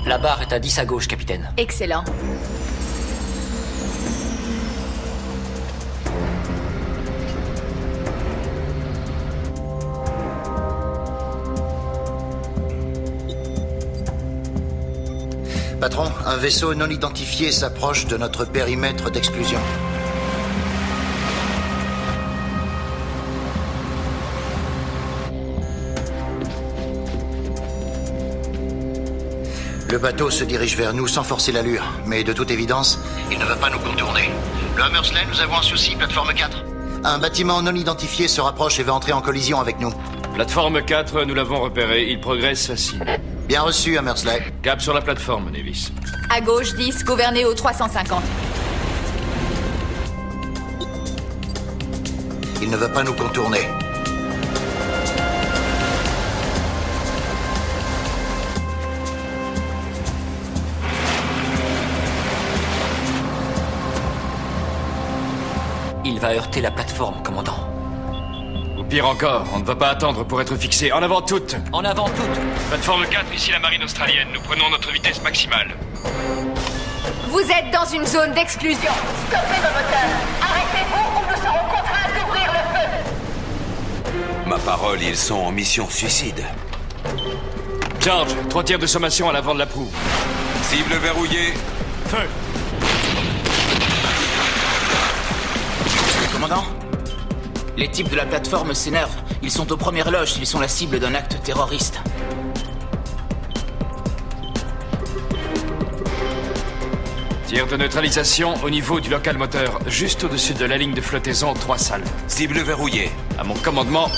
La barre est à 10 à gauche, capitaine. Excellent. Patron, un vaisseau non identifié s'approche de notre périmètre d'exclusion. Le bateau se dirige vers nous sans forcer l'allure, mais de toute évidence, il ne va pas nous contourner. Le Hammersley, nous avons un souci, plateforme 4. Un bâtiment non identifié se rapproche et va entrer en collision avec nous. Plateforme 4, nous l'avons repéré, il progresse à 6. Bien reçu, Hammersley. Cap sur la plateforme, Nevis. À gauche, 10, gouverné au 350. Il ne va pas nous contourner. Il va heurter la plateforme, commandant. Ou pire encore, on ne va pas attendre pour être fixé. En avant toutes! En avant toutes! Plateforme 4, ici la marine australienne. Nous prenons notre vitesse maximale. Vous êtes dans une zone d'exclusion. Stoppez vos moteurs. Arrêtez-vous ou nous serons contraints d'ouvrir le feu. Ma parole, ils sont en mission suicide. Charge, 3 tirs de sommation à l'avant de la proue. Cible verrouillée. Feu! Commandant? Les types de la plateforme s'énervent. Ils sont aux premières loges, ils sont la cible d'un acte terroriste. Tir de neutralisation au niveau du local moteur, juste au-dessus de la ligne de flottaison, 3 salles. Cible verrouillée. À mon commandement,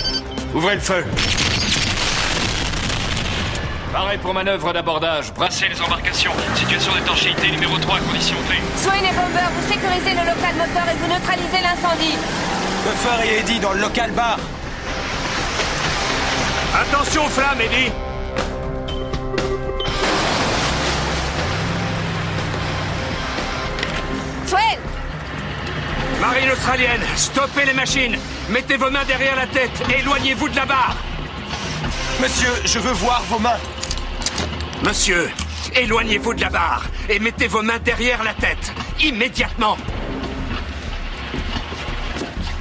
ouvrez le feu! Paré pour manœuvre d'abordage, brassez les embarcations. Situation d'étanchéité numéro 3, condition T. Swain et Bomber, vous sécurisez le local moteur et vous neutralisez l'incendie. Buffer et Eddie dans le local bar. Attention aux flammes, Eddie! Swain! Marine australienne, stoppez les machines! Mettez vos mains derrière la tête et éloignez-vous de la barre! Monsieur, je veux voir vos mains. Monsieur, éloignez-vous de la barre et mettez vos mains derrière la tête, immédiatement!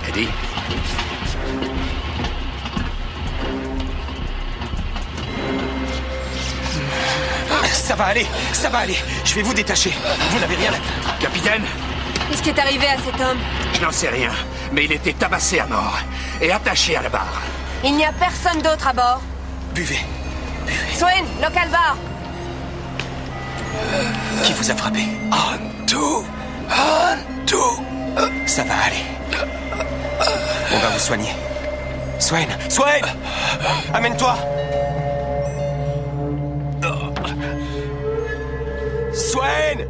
Eddie? Ça va aller, ça va aller. Je vais vous détacher. Vous n'avez rien à... Capitaine? Qu'est-ce qui est arrivé à cet homme? Je n'en sais rien, mais il était tabassé à mort et attaché à la barre. Il n'y a personne d'autre à bord. Buvez. Swain, local bar. Qui vous a frappé? Hantu. Ça va aller. On va vous soigner. Swain! Amène-toi! Swain!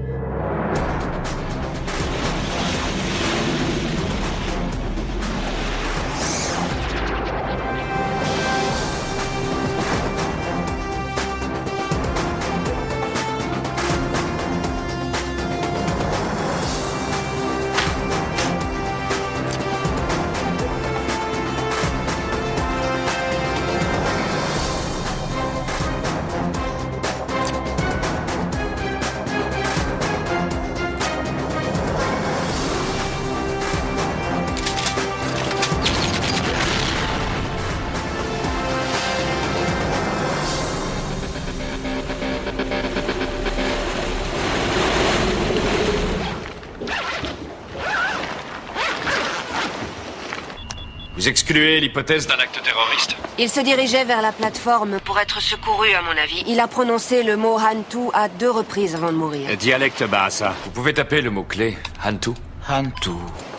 Vous excluez l'hypothèse d'un acte terroriste? Il se dirigeait vers la plateforme pour être secouru, à mon avis. Il a prononcé le mot Hantu à 2 reprises avant de mourir. Dialecte Bahasa. Vous pouvez taper le mot-clé, Hantu. Hantu.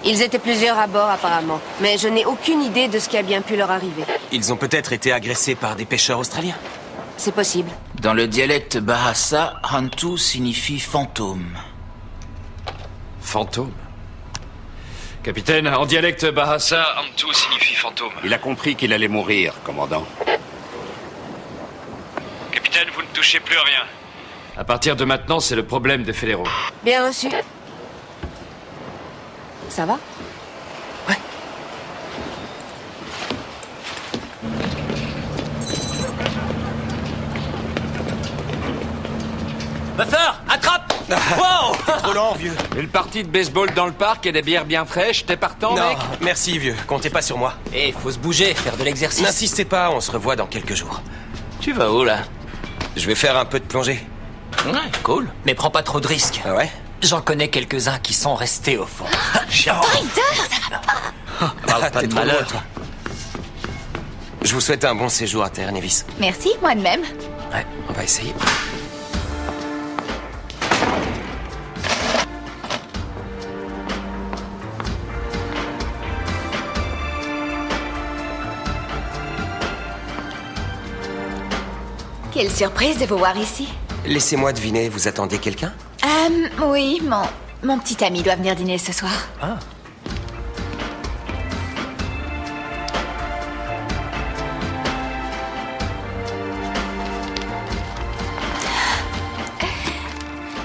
Ils étaient plusieurs à bord, apparemment. Mais je n'ai aucune idée de ce qui a bien pu leur arriver. Ils ont peut-être été agressés par des pêcheurs australiens. C'est possible. Dans le dialecte Bahasa, Hantu signifie fantôme. Fantôme? Capitaine, en dialecte Bahasa, Hantu signifie fantôme. Il a compris qu'il allait mourir, commandant. Capitaine, vous ne touchez plus à rien. À partir de maintenant, c'est le problème des fédéraux. Bien reçu. Ça va? Ouais. Buffer, attrape. Wow. Trop lent, vieux. Une partie de baseball dans le parc et des bières bien fraîches, t'es partant, Non, mec? merci, vieux. Comptez pas sur moi. Eh, faut se bouger, faire de l'exercice. N'insistez pas, on se revoit dans quelques jours. Tu vas où, là? Je vais faire un peu de plongée. Ouais, cool. Mais prends pas trop de risques. Ah ouais? J'en connais quelques-uns qui sont restés au fond. Ryder, ça va pas. Parle pas t'es de trop malheur. loin, toi. Je vous souhaite un bon séjour à Terre, Nevis. Merci, moi de même. Ouais, on va essayer. Quelle surprise de vous voir ici. Laissez-moi deviner, vous attendez quelqu'un? Oui, mon petit ami doit venir dîner ce soir. Ah.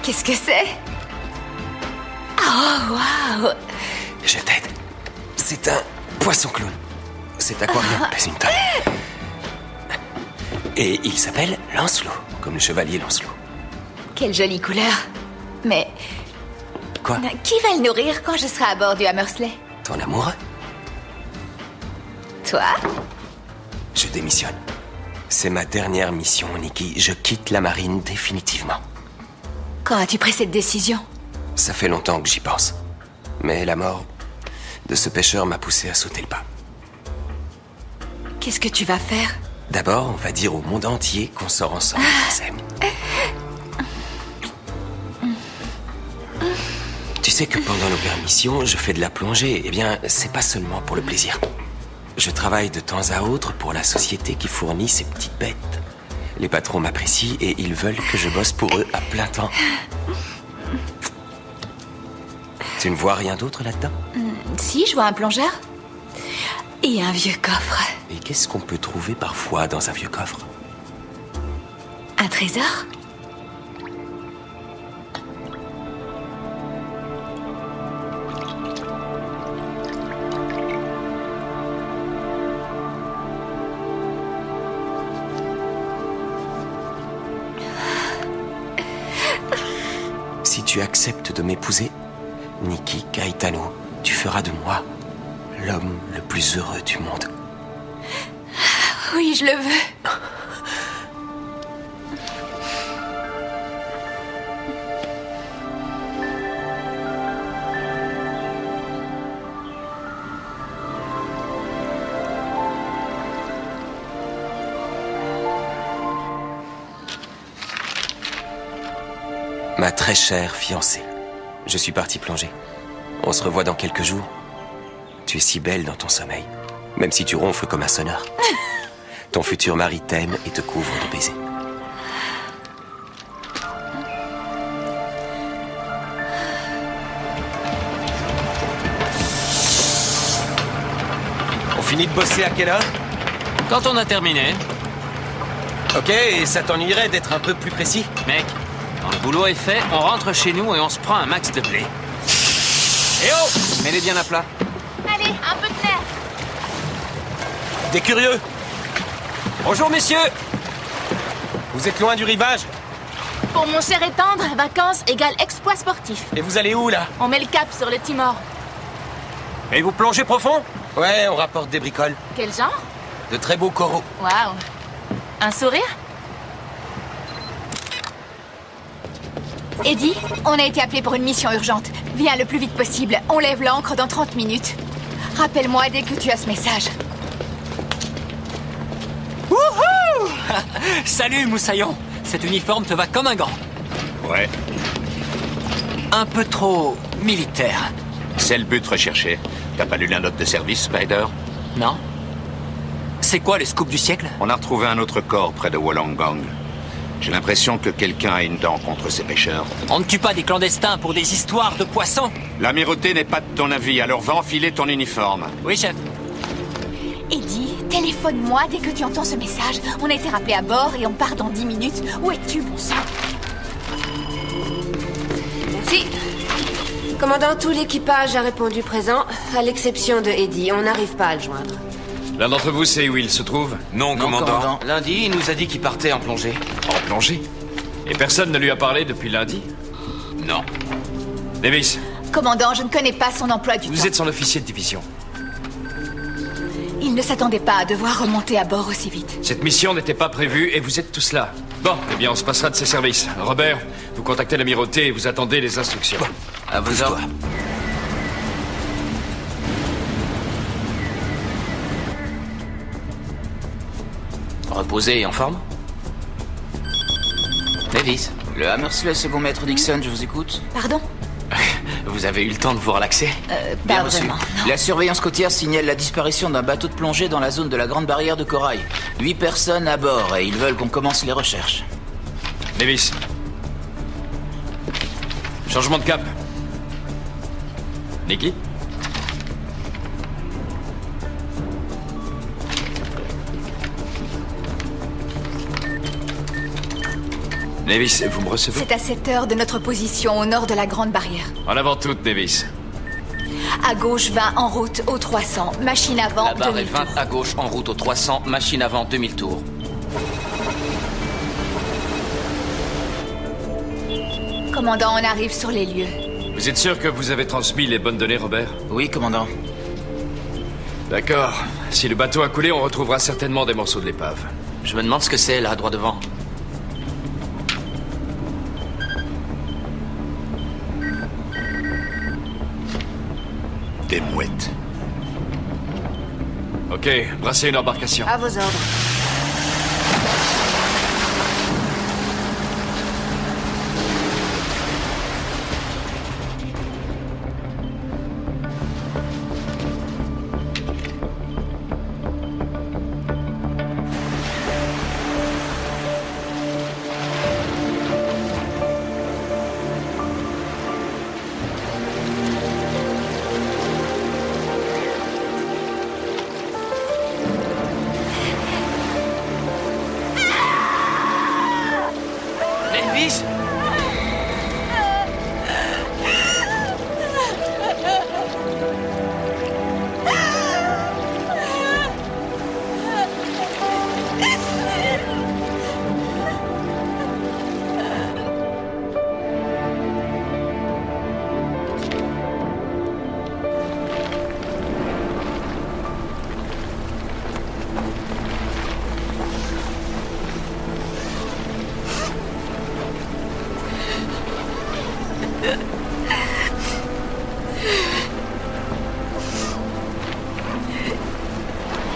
Qu'est-ce que c'est? Oh, waouh! Je t'aide. C'est un poisson clown. Cet aquarium pèse une tonne. Et il s'appelle Lancelot, comme le chevalier Lancelot. Quelle jolie couleur. Mais Quoi? qui va le nourrir quand je serai à bord du Hammersley? Ton amoureux? Toi? Je démissionne. C'est ma dernière mission, Nikki. Je quitte la marine définitivement. Quand as-tu pris cette décision? Ça fait longtemps que j'y pense. Mais la mort de ce pêcheur m'a poussé à sauter le pas. Qu'est-ce que tu vas faire? D'abord, on va dire au monde entier qu'on sort ensemble, Sam. Tu sais que pendant nos permissions, je fais de la plongée. Eh bien, c'est pas seulement pour le plaisir. Je travaille de temps à autre pour la société qui fournit ces petites bêtes. Les patrons m'apprécient et ils veulent que je bosse pour eux à plein temps. Tu ne vois rien d'autre là-dedans? Si, je vois un plongeur. Et un vieux coffre. Et qu'est-ce qu'on peut trouver parfois dans un vieux coffre? Un trésor? Si tu acceptes de m'épouser, Nikki Gaetano, tu feras de moi l'homme le plus heureux du monde. Oui, je le veux. Ma très chère fiancée, je suis parti plonger. On se revoit dans quelques jours. Tu es si belle dans ton sommeil, même si tu ronfles comme un sonneur. Ton futur mari t'aime et te couvre de baisers. On finit de bosser à quelle heure? Quand on a terminé, Ok, et ça t'ennuierait d'être un peu plus précis? mec, quand le boulot est fait, on rentre chez nous et on se prend un max de blé. Eh oh! Mets-les bien à plat. Allez, un peu de nerf. Des curieux? Bonjour, messieurs! Vous êtes loin du rivage? Pour mon cher et tendre, vacances égale exploit sportif. Et vous allez où, là? On met le cap sur le Timor. Et vous plongez profond? Ouais, on rapporte des bricoles. Quel genre? De très beaux coraux. Waouh. Un sourire? Eddie, on a été appelé pour une mission urgente. Viens le plus vite possible. On lève l'ancre dans 30 minutes. Rappelle-moi dès que tu as ce message. Wouhou! Salut, Moussaillon. Cet uniforme te va comme un gant. Ouais, Un peu trop militaire. c'est le but recherché. T'as pas lu la note de service, Spider? Non? C'est quoi les scoops du siècle? On a retrouvé un autre corps près de Wollongong. J'ai l'impression que quelqu'un a une dent contre ces pêcheurs. On ne tue pas des clandestins pour des histoires de poissons. L'amirauté n'est pas de ton avis, alors va enfiler ton uniforme. Oui, chef. Eddie, téléphone-moi dès que tu entends ce message. On a été rappelé à bord et on part dans 10 minutes. Où es-tu, bon sang? Merci. Commandant, tout l'équipage a répondu présent, à l'exception de Eddie. On n'arrive pas à le joindre. L'un d'entre vous sait où il se trouve? Non, commandant. Lundi, il nous a dit qu'il partait en plongée. En plongée? Et personne ne lui a parlé depuis lundi? Non. Davis, Commandant, je ne connais pas son emploi du temps. vous êtes son officier de division. Il ne s'attendait pas à devoir remonter à bord aussi vite. Cette mission n'était pas prévue et vous êtes tous là. Bon, eh bien, on se passera de ses services. Robert, vous contactez l'amirauté et vous attendez les instructions. À vos ordres. Reposé et en forme? Davis. Le Hammersley, second maître Dixon, je vous écoute. Pardon? Vous avez eu le temps de vous relaxer? Pas vraiment, non. La surveillance côtière signale la disparition d'un bateau de plongée dans la zone de la Grande Barrière de Corail. 8 personnes à bord et ils veulent qu'on commence les recherches. Davis. Changement de cap. Nikki? Davis, vous me recevez? C'est à 7 heures de notre position au nord de la Grande Barrière. En avant toute, Davis. À gauche, 20 en route au 300. Machine avant, La barre est 2000 20 tours. à gauche en route au 300, machine avant 2000 tours. Commandant, on arrive sur les lieux. Vous êtes sûr que vous avez transmis les bonnes données, Robert? Oui, commandant. D'accord. Si le bateau a coulé, on retrouvera certainement des morceaux de l'épave. Je me demande ce que c'est, là, droit devant. Des mouettes. Ok, brassez une embarcation. À vos ordres. Davis!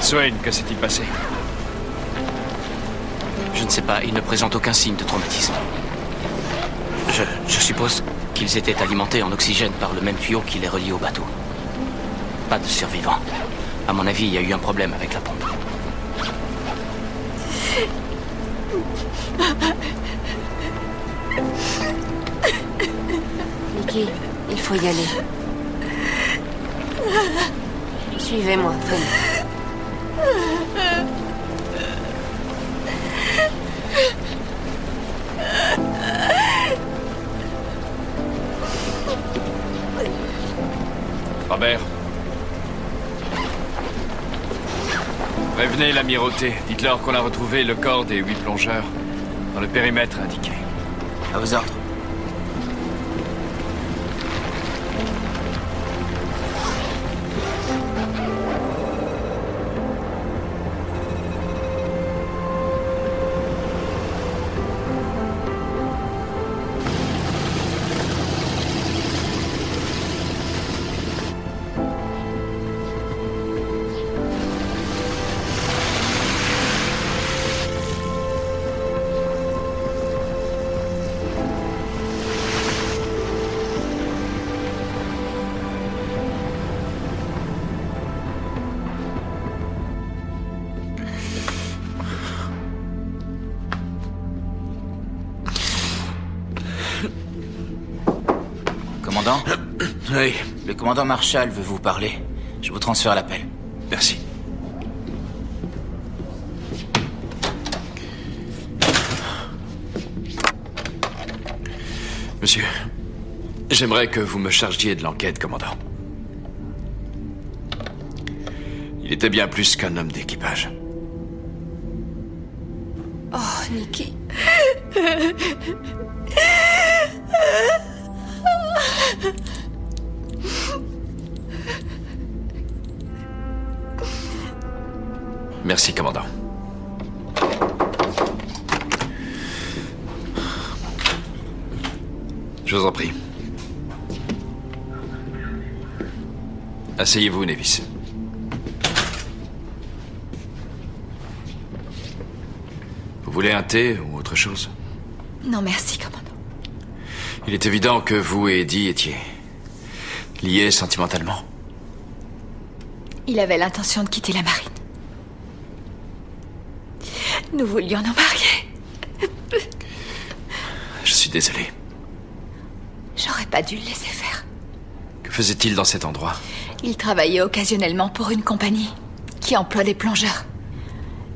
Swain, que s'est-il passé? Je ne sais pas, il ne présente aucun signe de traumatisme. Je suppose qu'ils étaient alimentés en oxygène par le même tuyau qui les relie au bateau. Pas de survivants. À mon avis, il y a eu un problème avec la pompe. Nikki, il faut y aller. Suivez-moi, venez. Robert. Prévenez l'amirauté. Dites-leur qu'on a retrouvé le corps des 8 plongeurs dans le périmètre indiqué. À vos ordres. Commandant? Oui, Le commandant Marshall veut vous parler. Je vous transfère l'appel. merci. Monsieur, j'aimerais que vous me chargiez de l'enquête, commandant. Il était bien plus qu'un homme d'équipage. Oh, Nikki. Merci, commandant. Je vous en prie. Asseyez-vous, Nevis. Vous voulez un thé ou autre chose? Non, merci, commandant. Il est évident que vous et Eddie étiez liés sentimentalement. Il avait l'intention de quitter la marine. Nous voulions nous marier. Je suis désolé. J'aurais pas dû le laisser faire. Que faisait-il dans cet endroit? Il travaillait occasionnellement pour une compagnie qui emploie des plongeurs.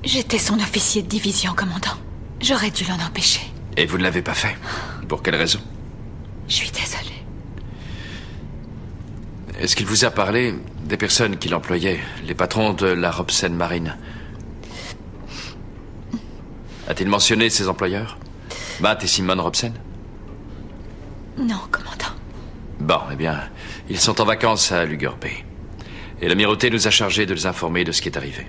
J'étais son officier de division, commandant. J'aurais dû l'en empêcher. Et vous ne l'avez pas fait? Pour quelle raison? Je suis désolée. Est-ce qu'il vous a parlé des personnes qu'il employait, les patrons de la Robson Marine? A-t-il mentionné ses employeurs? Matt et Simon Robson? Non, commandant. Bon, eh bien, ils sont en vacances à Luger Bay. Et l'amirauté nous a chargés de les informer de ce qui est arrivé.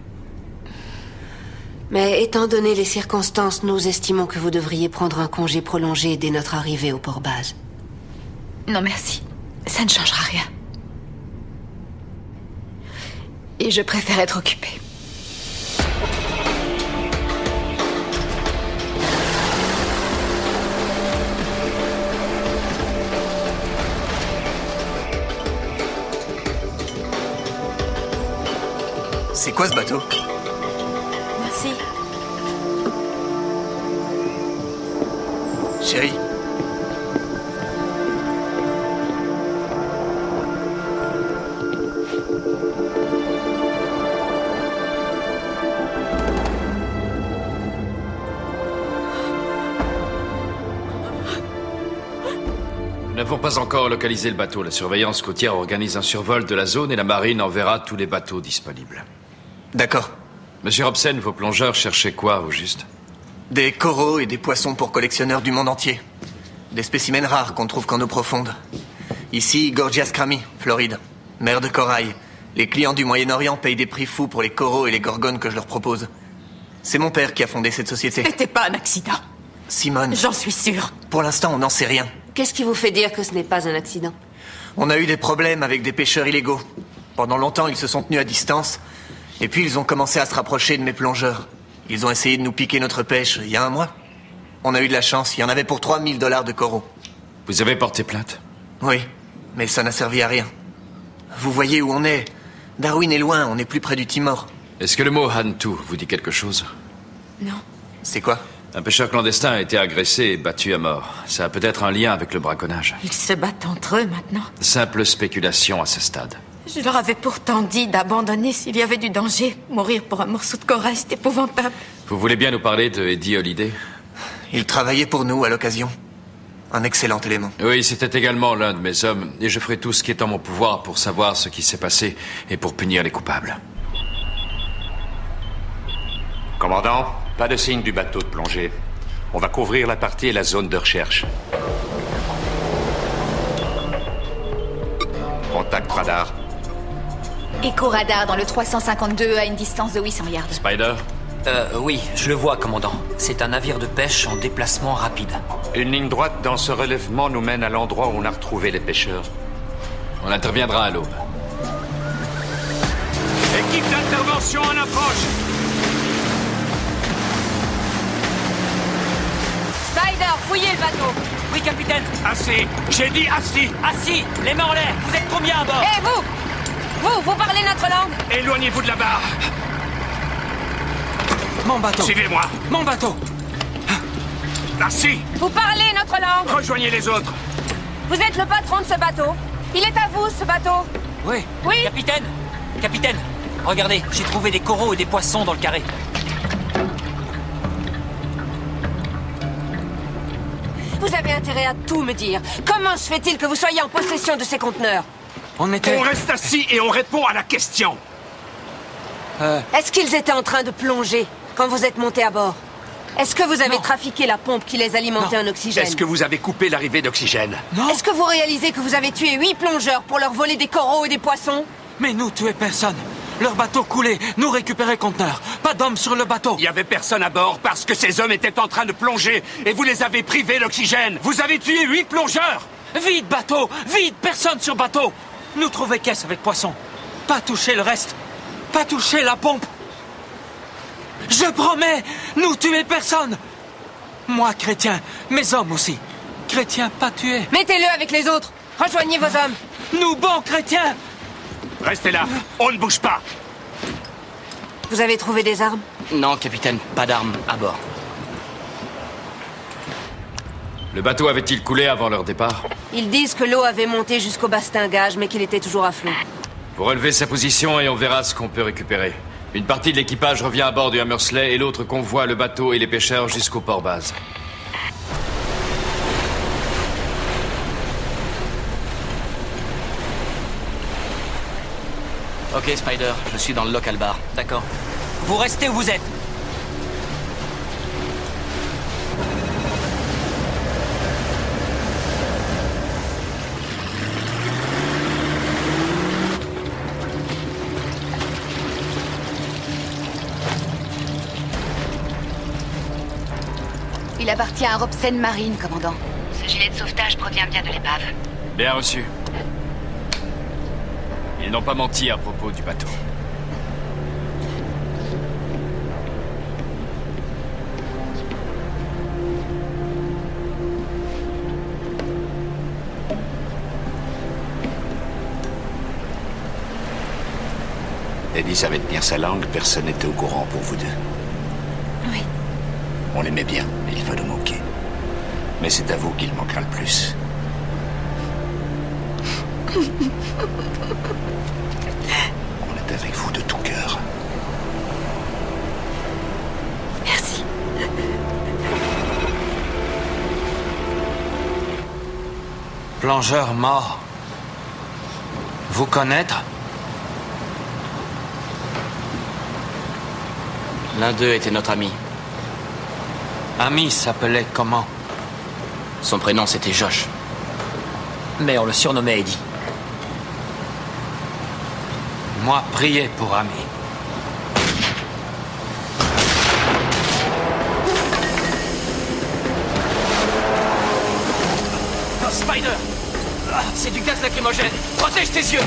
Mais étant donné les circonstances, nous estimons que vous devriez prendre un congé prolongé dès notre arrivée au port-base. Non, merci. Ça ne changera rien. Et je préfère être occupée. C'est quoi ce bateau? Merci. Chérie. Nous n'avons pas encore localisé le bateau. La surveillance côtière organise un survol de la zone et la marine enverra tous les bateaux disponibles. D'accord. Monsieur Robson, vos plongeurs cherchaient quoi, au juste? Des coraux et des poissons pour collectionneurs du monde entier. Des spécimens rares qu'on trouve qu'en eau profonde. Ici, Gorgias Crami, Floride. Mer de corail. Les clients du Moyen-Orient payent des prix fous pour les coraux et les gorgones que je leur propose. C'est mon père qui a fondé cette société. C'était pas un accident. Simone. J'en suis sûre. Pour l'instant, on n'en sait rien. Qu'est-ce qui vous fait dire que ce n'est pas un accident? On a eu des problèmes avec des pêcheurs illégaux. Pendant longtemps, ils se sont tenus à distance. Et puis, ils ont commencé à se rapprocher de mes plongeurs. Ils ont essayé de nous piquer notre pêche il y a un mois. On a eu de la chance. Il y en avait pour $3000 de coraux. Vous avez porté plainte? Oui, mais ça n'a servi à rien. Vous voyez où on est. Darwin est loin, on est plus près du Timor. Est-ce que le mot Hantu vous dit quelque chose? Non. C'est quoi? Un pêcheur clandestin a été agressé et battu à mort. Ça a peut-être un lien avec le braconnage. Ils se battent entre eux maintenant. Simple spéculation à ce stade. Je leur avais pourtant dit d'abandonner s'il y avait du danger. Mourir pour un morceau de corail, c'est épouvantable. Vous voulez bien nous parler de Eddie Holliday? Il travaillait pour nous à l'occasion. Un excellent élément. Oui, c'était également l'un de mes hommes. Et je ferai tout ce qui est en mon pouvoir pour savoir ce qui s'est passé et pour punir les coupables. Commandant, pas de signe du bateau de plongée. On va couvrir la partie et la zone de recherche. Contact radar. Éco-radar dans le 352 à une distance de 800 yards. Spider? Oui, je le vois, commandant. C'est un navire de pêche en déplacement rapide. Une ligne droite dans ce relèvement nous mène à l'endroit où on a retrouvé les pêcheurs. On interviendra à l'aube. Équipe d'intervention en approche. Spider, fouillez le bateau. Oui, capitaine. Assis. J'ai dit assis. Assis, les mains en l'air. Vous êtes combien à bord? Et vous parlez notre langue? Éloignez-vous de la barre. Mon bateau. Suivez-moi. Mon bateau. Assis. Vous parlez notre langue? Rejoignez les autres. Vous êtes le patron de ce bateau. Il est à vous, ce bateau. Oui. Oui. Capitaine. Capitaine. Regardez, j'ai trouvé des coraux et des poissons dans le carré. Vous avez intérêt à tout me dire. Comment se fait-il que vous soyez en possession de ces conteneurs? On reste assis et on répond à la question. Est-ce qu'ils étaient en train de plonger quand vous êtes monté à bord? Est-ce que vous avez trafiqué la pompe qui les alimentait en oxygène? Est-ce que vous avez coupé l'arrivée d'oxygène? Non. Est-ce que vous réalisez que vous avez tué 8 plongeurs pour leur voler des coraux et des poissons? Mais nous tuer personne. Leur bateau coulé, nous récupérer conteneur. Pas d'hommes sur le bateau. Il y avait personne à bord parce que ces hommes étaient en train de plonger et vous les avez privés d'oxygène. Vous avez tué 8 plongeurs. Vide bateau, vide, personne sur bateau. Nous trouver caisse avec poisson. Pas toucher le reste. Pas toucher la pompe. Je promets, nous tuer personne. Moi, chrétien, mes hommes aussi. Chrétien, pas tué. Mettez-le avec les autres. Rejoignez vos hommes. Nous, bons chrétiens. Restez là, on ne bouge pas. Vous avez trouvé des armes? Non, capitaine, pas d'armes à bord. Le bateau avait-il coulé avant leur départ? Ils disent que l'eau avait monté jusqu'au bastingage, mais qu'il était toujours à flot. Vous relevez sa position et on verra ce qu'on peut récupérer. Une partie de l'équipage revient à bord du Hammersley et l'autre convoie le bateau et les pêcheurs jusqu'au port base. Ok, Spider, je suis dans le local bar. D'accord. Vous restez où vous êtes. Il appartient à Robsen Marine, commandant. Ce gilet de sauvetage provient bien de l'épave. Bien reçu. Ils n'ont pas menti à propos du bateau. Eddie savait tenir sa langue, personne n'était au courant pour vous deux. Oui. On l'aimait bien, mais il faut le manquer. Mais c'est à vous qu'il manquera le plus. On est avec vous de tout cœur. Merci. Plongeur mort. Vous connaître? L'un d'eux était notre ami. Ami s'appelait comment? Son prénom, c'était Josh. Mais on le surnommait Eddie. Moi, priez pour Ami. Oh, Spider! C'est du gaz lacrymogène. Protège tes yeux.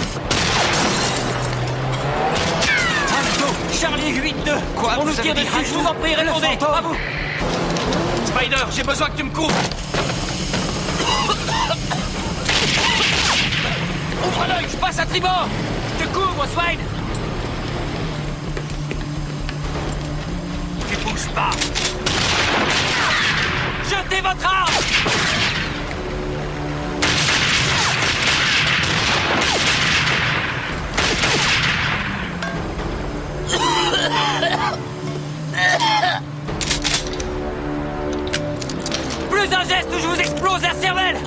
Charlie 8-2. Quoi? On nous tire dessus, je vous en prie, répondez. À vous. Spider, j'ai besoin que tu me couvres. Ouvre l'œil, je passe à tribord. Je te couvre, Swine. Tu bouges pas. Jetez votre arme. Plus un geste ou je vous explose la cervelle.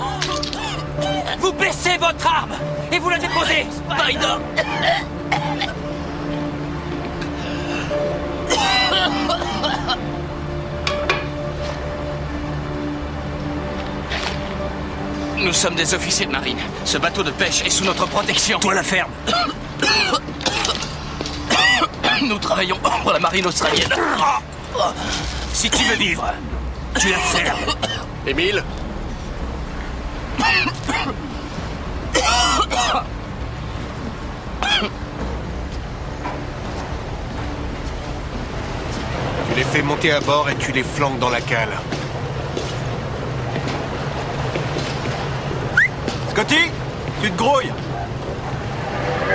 Vous baissez votre arme et vous la déposez. Spider. Nous sommes des officiers de marine. Ce bateau de pêche est sous notre protection. Toi la ferme. Nous travaillons pour la marine australienne. Si tu veux vivre, tu la fermes. Émile? Tu les fais monter à bord et tu les flanques dans la cale. Scotty, tu te grouilles.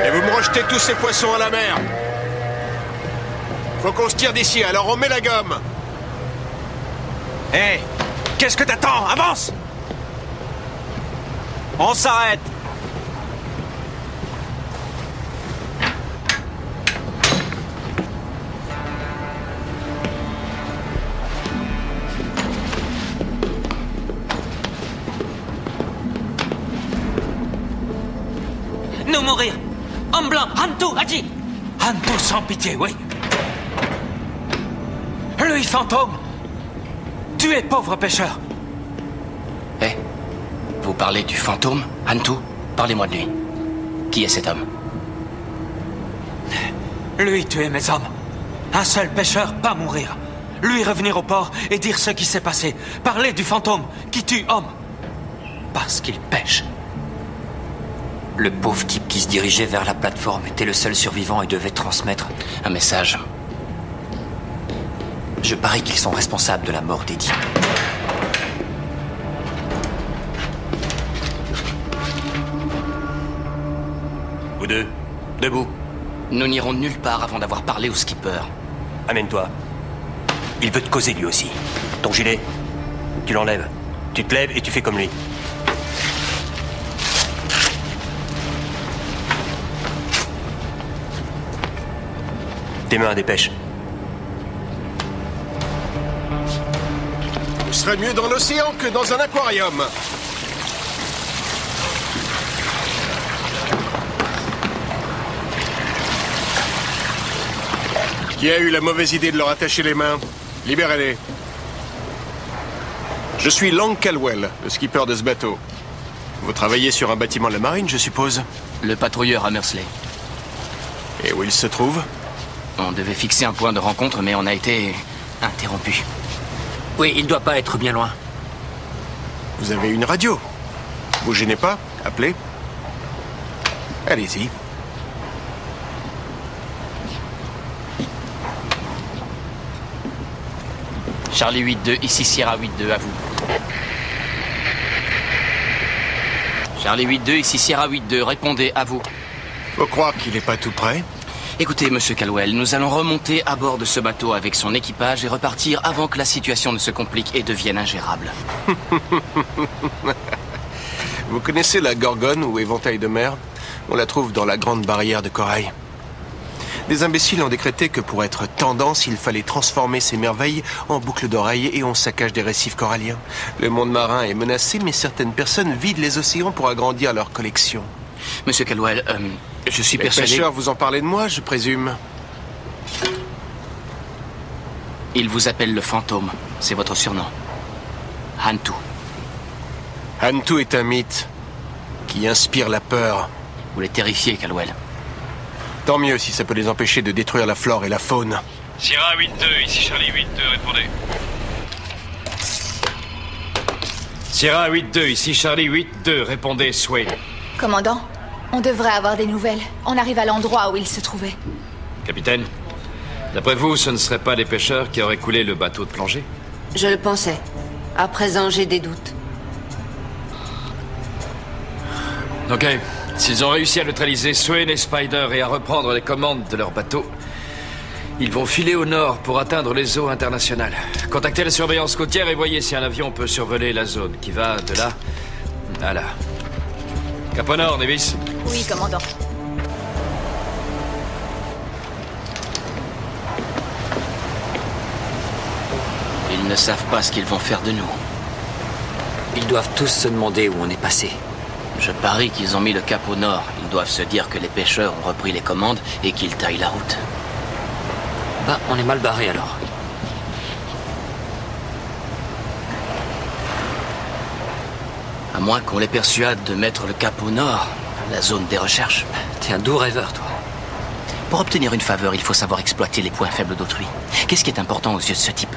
Et vous me rejetez tous ces poissons à la mer. Faut qu'on se tire d'ici, alors on met la gomme. Hé, qu'est-ce que t'attends? Avance! On s'arrête! Nous mourir. Homme blanc, Hantu, Haji. Hantu sans pitié, oui. Lui, fantôme. tuer pauvres pêcheurs. Eh, vous parlez du fantôme, Hantu? Parlez-moi de lui. Qui est cet homme? Lui tuer mes hommes. Un seul pêcheur, pas mourir. Lui revenir au port et dire ce qui s'est passé. Parler du fantôme qui tue homme. Parce qu'il pêche. Le pauvre type qui se dirigeait vers la plateforme était le seul survivant et devait transmettre un message. Je parie qu'ils sont responsables de la mort d'Eddie. Vous deux, debout. Nous n'irons nulle part avant d'avoir parlé au skipper. Amène-toi. Il veut te causer lui aussi. Ton gilet, tu l'enlèves. Tu te lèves et tu fais comme lui. Tes mains à dépêche. Vous serez mieux dans l'océan que dans un aquarium. Qui a eu la mauvaise idée de leur attacher les mains? Libérez-les. Je suis Lang Caldwell, le skipper de ce bateau. Vous travaillez sur un bâtiment de la marine, je suppose? Le patrouilleur Hammersley. Et où il se trouve? On devait fixer un point de rencontre, mais on a été interrompu. Oui, il doit pas être bien loin. Vous avez une radio? Vous gênez pas? Appelez. Allez-y. Charlie 8-2, ici Sierra 8-2, à vous. Charlie 8-2, ici Sierra 8-2, répondez, à vous. Faut croire qu'il est pas tout près. Écoutez, monsieur Caldwell, nous allons remonter à bord de ce bateau avec son équipage et repartir avant que la situation ne se complique et devienne ingérable. Vous connaissez la Gorgone ou éventail de mer? On la trouve dans la grande barrière de corail. Des imbéciles ont décrété que pour être tendance, il fallait transformer ces merveilles en boucles d'oreilles et on saccage des récifs coralliens. Le monde marin est menacé, mais certaines personnes vident les océans pour agrandir leur collection. Monsieur Caldwell, je suis persuadé... Les pêcheurs vous en parlez de moi, je présume. Il vous appelle le fantôme. C'est votre surnom. Hantu. Hantu est un mythe qui inspire la peur. Vous les terrifiez, Caldwell. Tant mieux si ça peut les empêcher de détruire la flore et la faune. Sierra 8-2, ici Charlie 8-2, répondez. Sierra 8-2, ici Charlie 8-2, répondez, Swain. Commandant, on devrait avoir des nouvelles. On arrive à l'endroit où il se trouvait. Capitaine, d'après vous, ce ne seraient pas les pêcheurs qui auraient coulé le bateau de plongée? Je le pensais. À présent, j'ai des doutes. Ok. S'ils ont réussi à neutraliser Swain et Spider et à reprendre les commandes de leur bateau, ils vont filer au nord pour atteindre les eaux internationales. Contactez la surveillance côtière et voyez si un avion peut survoler la zone qui va de là à là. Cap au nord, Nevis. Oui, commandant. Ils ne savent pas ce qu'ils vont faire de nous. Ils doivent tous se demander où on est passé. Je parie qu'ils ont mis le cap au nord. Ils doivent se dire que les pêcheurs ont repris les commandes et qu'ils taillent la route. Bah, on est mal barré alors. À moins qu'on les persuade de mettre le cap au nord, la zone des recherches. T'es un doux rêveur, toi. Pour obtenir une faveur, il faut savoir exploiter les points faibles d'autrui. Qu'est-ce qui est important aux yeux de ce type?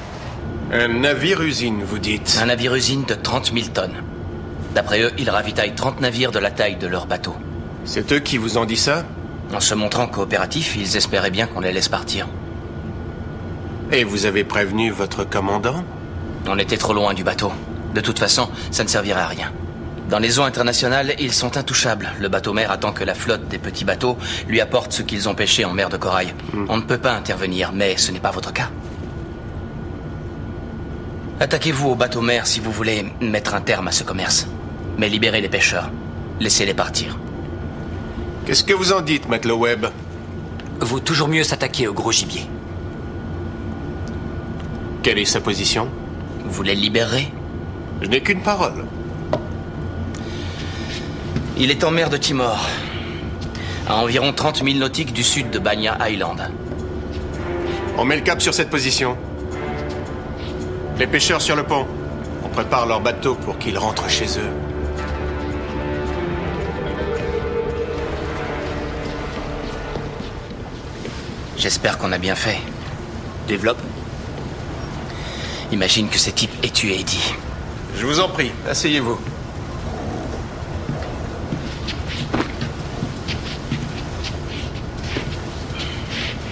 Un navire-usine, vous dites? Un navire-usine de 30 000 tonnes. D'après eux, ils ravitaillent 30 navires de la taille de leur bateau. C'est eux qui vous ont dit ça? En se montrant coopératifs, ils espéraient bien qu'on les laisse partir. Et vous avez prévenu votre commandant? On était trop loin du bateau. De toute façon, ça ne servirait à rien. Dans les eaux internationales, ils sont intouchables. Le bateau-mère attend que la flotte des petits bateaux lui apporte ce qu'ils ont pêché en mer de corail. On ne peut pas intervenir, mais ce n'est pas votre cas. Attaquez-vous au bateau-mère si vous voulez mettre un terme à ce commerce. Mais libérez les pêcheurs. Laissez-les partir. Qu'est-ce que vous en dites, matelot Webb? Vaut toujours mieux s'attaquer au gros gibier. Quelle est sa position? Vous les libérerez? Je n'ai qu'une parole. Il est en mer de Timor, à environ 30 000 nautiques du sud de Banya Island. On met le cap sur cette position. Les pêcheurs sur le pont. On prépare leur bateau pour qu'ils rentrent chez eux. J'espère qu'on a bien fait. Développe. Imagine que ces types aient tué Eddie. Je vous en prie, asseyez-vous.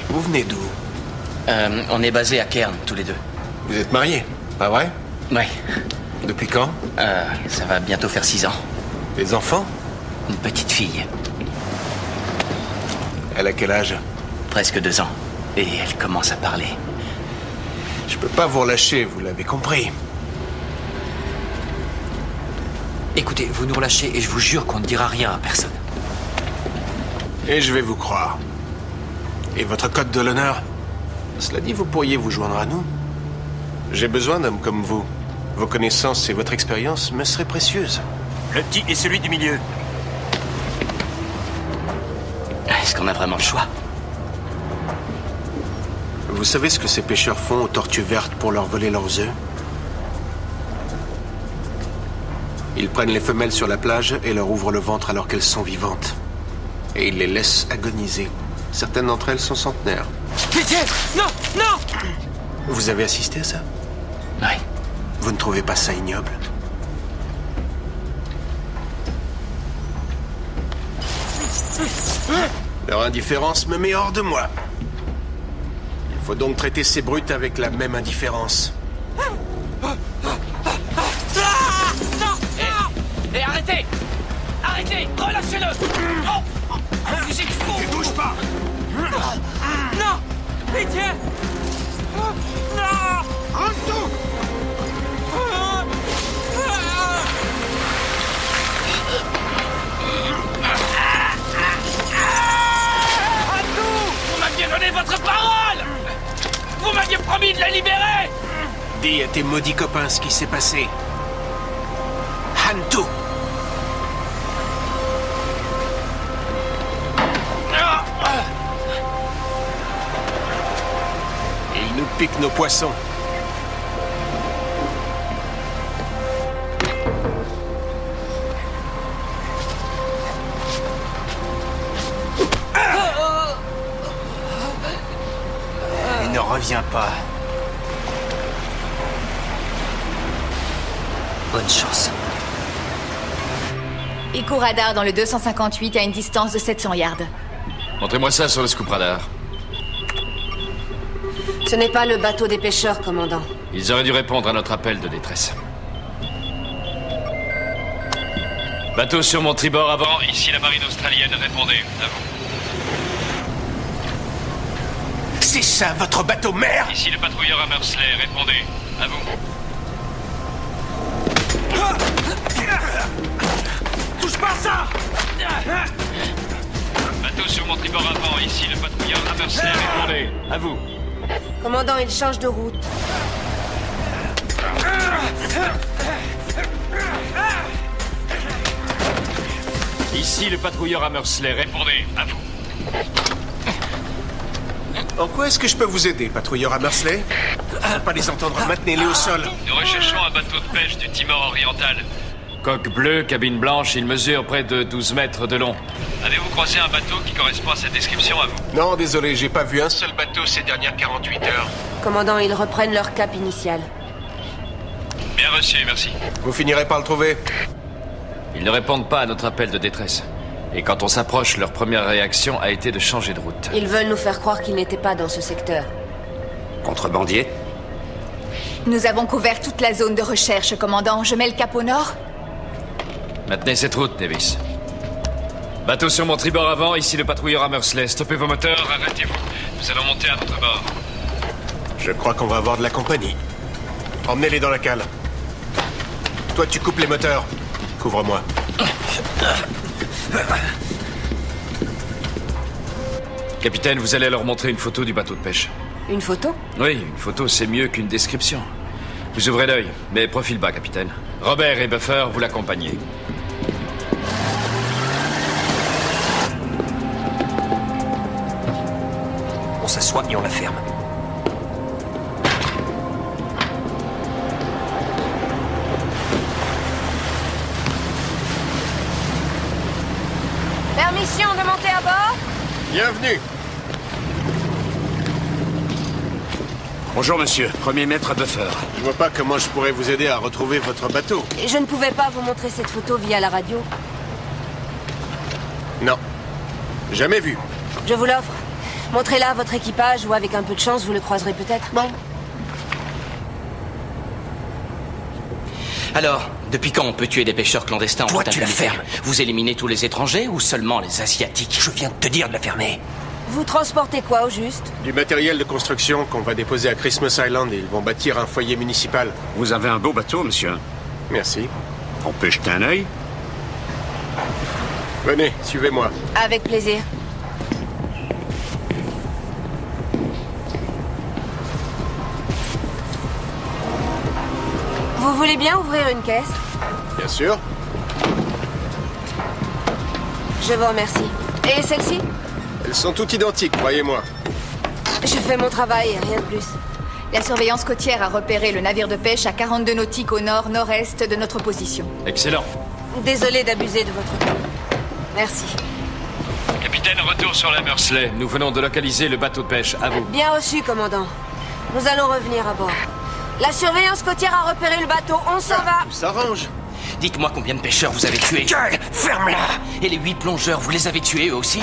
Vous venez d'où? On est basés à Cairn, tous les deux. Vous êtes mariés, pas vrai? Ouais. Depuis quand? Ça va bientôt faire 6 ans. Des enfants? Une petite fille. Elle a quel âge? Presque 2 ans. Et elle commence à parler. Je peux pas vous relâcher, vous l'avez compris. Écoutez, vous nous relâchez et je vous jure qu'on ne dira rien à personne. Et je vais vous croire. Et votre code de l'honneur? Cela dit, vous pourriez vous joindre à nous. J'ai besoin d'hommes comme vous. Vos connaissances et votre expérience me seraient précieuses. Le petit et celui du milieu. Est-ce qu'on a vraiment le choix? Vous savez ce que ces pêcheurs font aux tortues vertes pour leur voler leurs œufs? Ils prennent les femelles sur la plage et leur ouvrent le ventre alors qu'elles sont vivantes. Et ils les laissent agoniser. Certaines d'entre elles sont centenaires. Pitié! Non! Non! Vous avez assisté à ça? Oui. Vous ne trouvez pas ça ignoble? Leur indifférence me met hors de moi. Il faut donc traiter ces brutes avec la même indifférence. Et arrêtez! Arrêtez! Relâchez-le! Vous êtes fous! Ne bouge pas! Non! Pitié! Non! En dessous! Vous m'aviez donné votre parole! Vous m'aviez promis de la libérer! Dis à tes maudits copains ce qui s'est passé. Hantu! Ils nous piquent nos poissons. Il ne revient pas. Bonne chance. Ico radar dans le 258 à une distance de 700 yards. Montrez-moi ça sur le scoop radar. Ce n'est pas le bateau des pêcheurs, commandant. Ils auraient dû répondre à notre appel de détresse. Bateau sur mon tribord avant, ici la marine australienne, répondez, à vous. C'est ça, votre bateau mère? Ici le patrouilleur Hammersley, répondez, à vous. Touche pas à ça! Bateau sur mon tribord avant, ici le patrouilleur Hammersley, répondez, à vous. Commandant, il change de route. Ici le patrouilleur Hammersley, répondez, à vous. En quoi est-ce que je peux vous aider, patrouilleur Hammersley? Je ne peux pas les entendre, maintenez-les au sol. Nous recherchons un bateau de pêche du Timor oriental. Coque bleue, cabine blanche, il mesure près de 12 mètres de long. Avez-vous croisé un bateau qui correspond à cette description à vous? Non, désolé, j'ai pas vu un seul bateau ces dernières 48 heures. Commandant, ils reprennent leur cap initial. Bien reçu, merci. Vous finirez par le trouver. Ils ne répondent pas à notre appel de détresse. Et quand on s'approche, leur première réaction a été de changer de route. Ils veulent nous faire croire qu'ils n'étaient pas dans ce secteur. Contrebandier? Nous avons couvert toute la zone de recherche, commandant. Je mets le cap au nord? Maintenez cette route, Davis. Bateau sur mon tribord avant, ici le patrouilleur Hammersley. Stoppez vos moteurs, arrêtez-vous. Nous allons monter à votre bord. Je crois qu'on va avoir de la compagnie. Emmenez-les dans la cale. Toi, tu coupes les moteurs. Couvre-moi. Capitaine, vous allez leur montrer une photo du bateau de pêche. Une photo? Oui, une photo, c'est mieux qu'une description. Vous ouvrez l'œil, mais profil bas, capitaine. Robert et Buffer, vous l'accompagnez. On s'assoit et on la ferme. Bienvenue. Bonjour, monsieur. Premier maître Buffer. Je vois pas comment je pourrais vous aider à retrouver votre bateau. Je ne pouvais pas vous montrer cette photo via la radio. Non. Jamais vu. Je vous l'offre. Montrez-la à votre équipage ou avec un peu de chance, vous le croiserez peut-être. Bon. Alors, depuis quand on peut tuer des pêcheurs clandestins en Toi, toute tu la impunité? fermes. Vous éliminez tous les étrangers ou seulement les Asiatiques? Je viens de te dire de la fermer. Vous transportez quoi au juste? Du matériel de construction qu'on va déposer à Christmas Island et ils vont bâtir un foyer municipal. Vous avez un beau bateau, monsieur. Merci. On peut jeter un œil? Venez, suivez-moi. Avec plaisir. Vous voulez bien ouvrir une caisse? Bien sûr. Je vous remercie. Et celle-ci? Elles sont toutes identiques, croyez-moi. Je fais mon travail et rien de plus. La surveillance côtière a repéré le navire de pêche à 42 nautiques au nord-nord-est de notre position. Excellent. Désolé d'abuser de votre temps. Merci. Capitaine, retour sur la Meursley. Nous venons de localiser le bateau de pêche. À vous. Bien reçu, commandant. Nous allons revenir à bord. La surveillance côtière a repéré le bateau. On s'en va. Tout s'arrange. Dites-moi combien de pêcheurs vous avez tués. Gueule! Ferme-la! Et les 8 plongeurs, vous les avez tués eux aussi?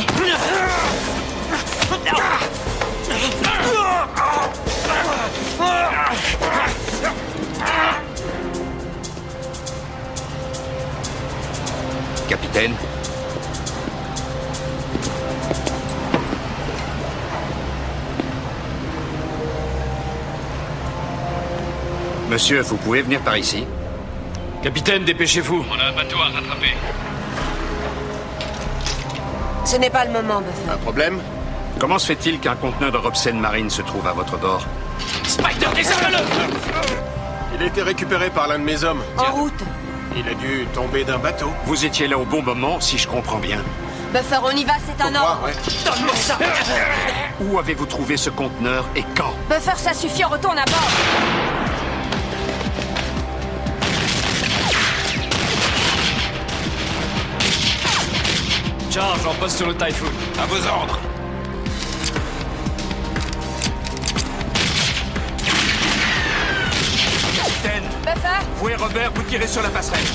Capitaine? Monsieur, vous pouvez venir par ici? Capitaine, dépêchez-vous. On a un bateau à rattraper. Ce n'est pas le moment, Buffer. Un problème? Comment se fait-il qu'un conteneur de Robsen Marine se trouve à votre bord? Spider, désarme-le! Il a été récupéré par l'un de mes hommes. En route. Il a dû tomber d'un bateau. Vous étiez là au bon moment, si je comprends bien. Buffer, on y va, c'est un ordre. Ouais. Donne-moi ça! Où avez-vous trouvé ce conteneur et quand? Buffer, ça suffit, on retourne à bord. Charge en poste sur le Typhoon. À vos ordres. Capitaine, Buffer, vous et Robert, vous tirez sur la passerelle.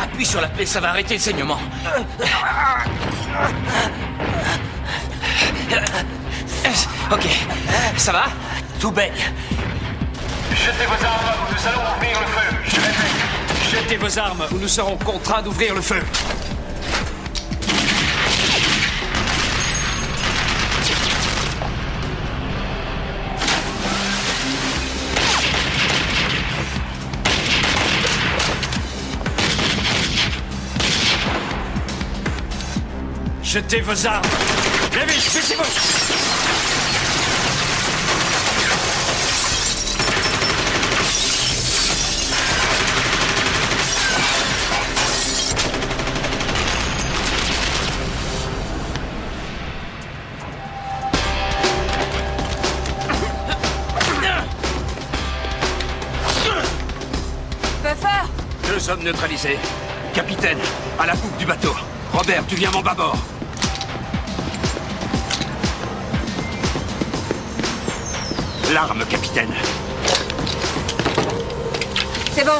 Appuie sur la plaie, ça va arrêter le saignement. Ok, ça va? Tout baigne. Jetez vos armes ou nous allons ouvrir le feu. Je répète. Jetez vos armes ou nous serons contraints d'ouvrir le feu. Jetez vos armes. Levez, baissez-vous. Buffer, 2 hommes neutralisés. Capitaine, à la poupe du bateau. Robert, tu viens à mon bâbord. L'arme, capitaine. c'est bon.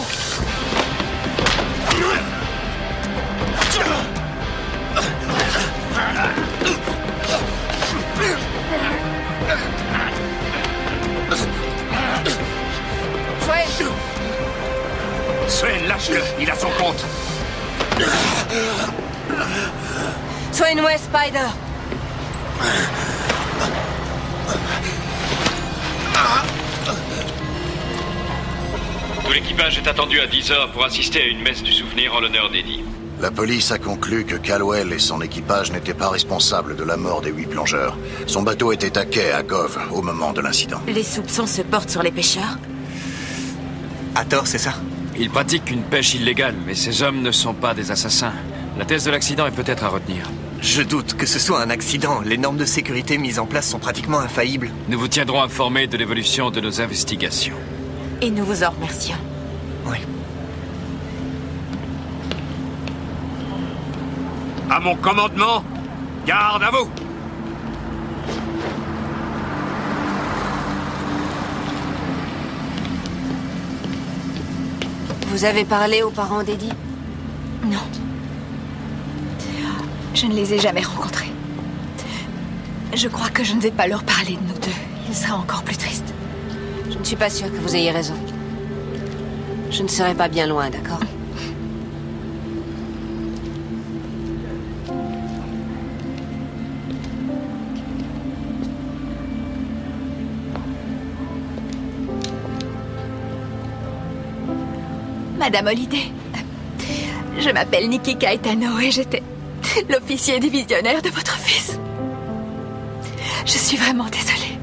Swain, Swain, lâche-le, il a son compte. Swain West, Spider. Tout l'équipage est attendu à 10h pour assister à une messe du souvenir en l'honneur d'Eddie. La police a conclu que Caldwell et son équipage n'étaient pas responsables de la mort des 8 plongeurs. Son bateau était à quai à Gove au moment de l'incident. Les soupçons se portent sur les pêcheurs? À tort, c'est ça? Ils pratiquent une pêche illégale, mais ces hommes ne sont pas des assassins. La thèse de l'accident est peut-être à retenir. Je doute que ce soit un accident. Les normes de sécurité mises en place sont pratiquement infaillibles. Nous vous tiendrons informés de l'évolution de nos investigations. Et nous vous en remercions. Oui. À mon commandement, garde à vous! Vous avez parlé aux parents d'Eddie? Non. Je ne les ai jamais rencontrés. Je crois que je ne vais pas leur parler de nous deux. Ils seraient encore plus tristes. Je ne suis pas sûre que vous ayez raison. Je ne serai pas bien loin, d'accord? Madame Holliday, je m'appelle Nikki Caetano et j'étais l'officier divisionnaire de votre fils. Je suis vraiment désolée.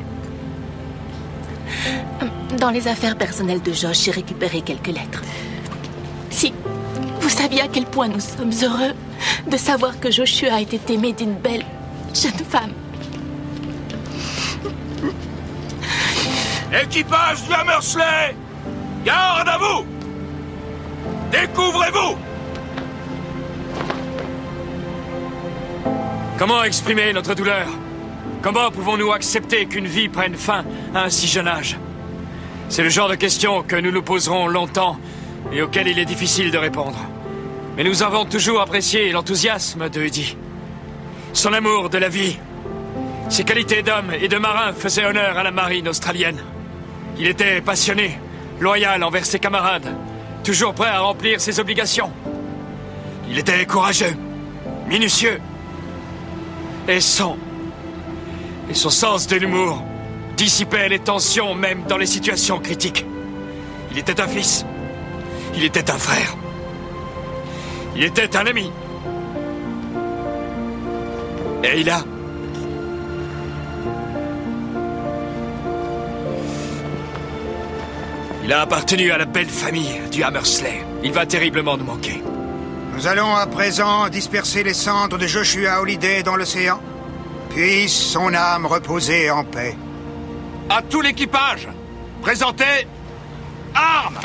Dans les affaires personnelles de Josh, j'ai récupéré quelques lettres. Si vous saviez à quel point nous sommes heureux de savoir que Joshua était aimé d'une belle jeune femme. Équipage du Hammersley! Garde à vous! Découvrez-vous! Comment exprimer notre douleur? Comment pouvons-nous accepter qu'une vie prenne fin à un si jeune âge? C'est le genre de questions que nous nous poserons longtemps et auxquelles il est difficile de répondre. Mais nous avons toujours apprécié l'enthousiasme de Eddie. Son amour de la vie. Ses qualités d'homme et de marin faisaient honneur à la marine australienne. Il était passionné, loyal envers ses camarades, toujours prêt à remplir ses obligations. Il était courageux, minutieux. Et son sens de l'humour dissipait les tensions même dans les situations critiques. Il était un fils. Il était un frère. Il était un ami. Et il a appartenu à la belle famille du Hammersley. Il va terriblement nous manquer. Nous allons à présent disperser les cendres de Joshua Holliday dans l'océan. Puisse son âme reposer en paix. À tout l'équipage, présentez armes!